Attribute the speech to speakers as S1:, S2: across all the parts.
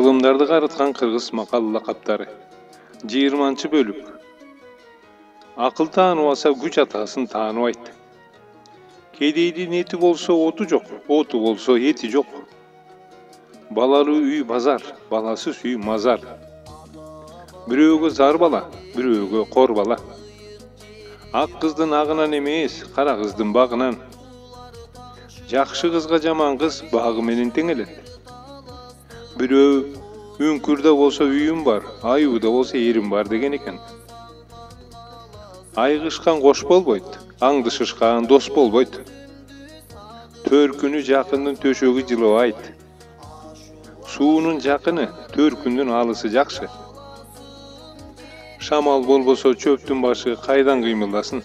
S1: Кылымдарды карыткан кыргыз макал лакаптары. 20-бөлүк. Акыл таанып алса күч атасын тааныбайт. Кедейдин эти болсо оту жок, оту болсо эти жок. Балалуу үй базар, баласыз үй мазар. Бирөөгө зар бала, бирөөгө кор бала. Ак кыздын агынан эмес, кара кыздын багынан. Жакшы кызга жаман кыз багы менен тең элет. Бирөө үңкүрдө болсо үйүм бар, аюуда болсо эрим бар деген экен. Айгышкан кош болбойт, аңдышышкан дос болбойт. Төркүнү жакындын төшөгү жылыбайт. Суунун жакыны, төркүндүн алысы жакшы. Шамал болбосо чөптүн башы кайдан кыймылдасын.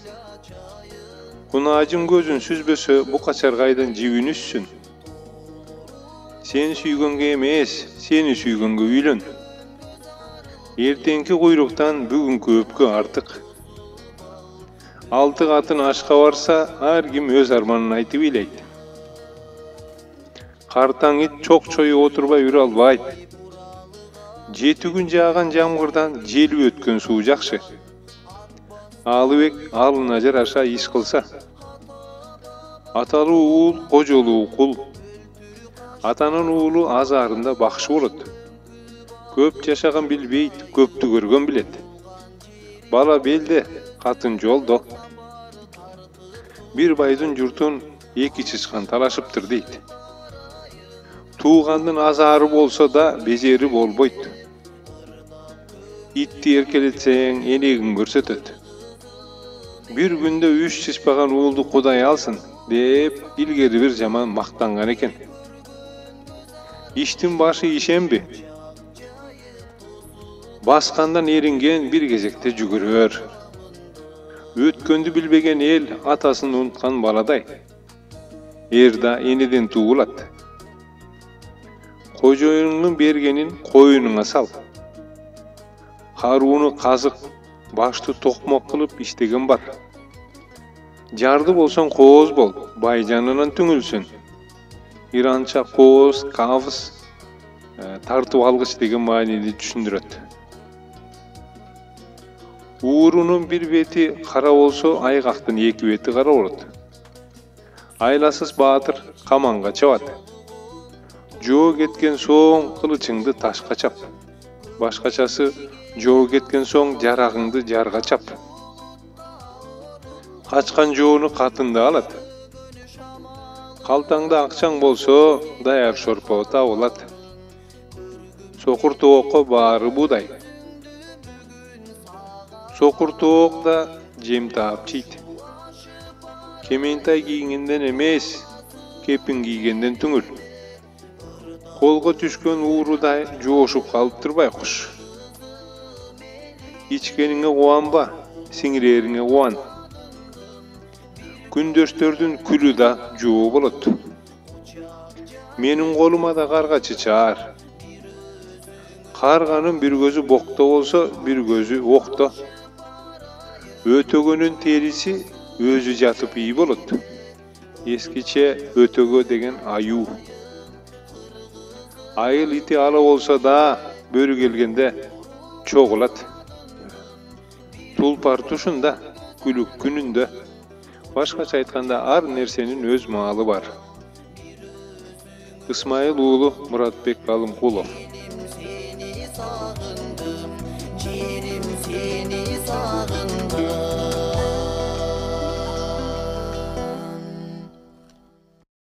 S1: Кунаажын көзүн сүзбөсө бу качар кайдан жибин үссүн. Сени сүйгөнгө эмес, сени сүйгөнгө үйлөн. Эртеңки куйруктан бүгүнкү өпкө артык. Алты катын ашка барса, ар ким өз арманын айтып ыйлайт. Картаң ит чок чою отурбай үрө албайт. 7 күн жааган жамгырдан желип өткөн суу жакшы. Алыбек алына жараша иш кылса. Аталуу уул, кожолуу кул. Атанын уулу азарында бакшы болот. Көп жашаган билбейт, көптү көргөн билет. Бала белде, катын жолдо. Бир байдын журтун эки чычкан талашыптыр дейт. Туугандын азары болсо да безери болбойт. Итти эркелетсең энегин көрсөтөт. Бир күндө 3 чычпаган уулду Кудай алсын деп илгери бир жаман мактанган экен. Иштин башы ишемби? Баскандан эринген бир кезекте жүгүрөр. Өткөндү билбеген эл атасын унуткан баладай. Эрда энеден туулат. Кожоюңдун бергенин коюнуңа сал. Карууну казык, башты токмок кылып иштеген бар. Жарды болсоң кооз бол, бай жанынан түңүлсүн. Иранча кооз, кабыз, тартып алгыч деген маанини түшүндүрөт. Уурунун бир бети кара болсо, айгактын эки бети кара болот. Айласыз баатыр каманга чабат. Жоо кеткен соң кылычыңды ташка чап. Башкачасы жоо кеткен соң жарагыңды жарга чап. Качкан жоону катында алат. Калтаңда акчаң болсо, даяр шорпо табылат. Сокур тоокко баары буудай. Сокур тоок да жем таап жейт. Кементай кийгенден эмес, кепин кийгенден түңүл. Колго түшкөн уурудай жоошуп калыптыр байкуш. Ичкениңе кубанба, сиңирериңе кубан. Күндөштөрдүн күлү да жоо болот. Менин колума да карга чычаар. Карганын бир көзү бокто болсо, бир көзү окто. Өтөгөнүн териси өзү жатып ий болот. Эскиче өтөгө деген аюу. Айыл ити ала болсо да, бөрү келгенде чогулат. Тулпар тушунда, күлүк күнүндө. Башкача айтканда ар нерсенин өз маалы бар. Исмайыл уулу Муратбек Алымкулов.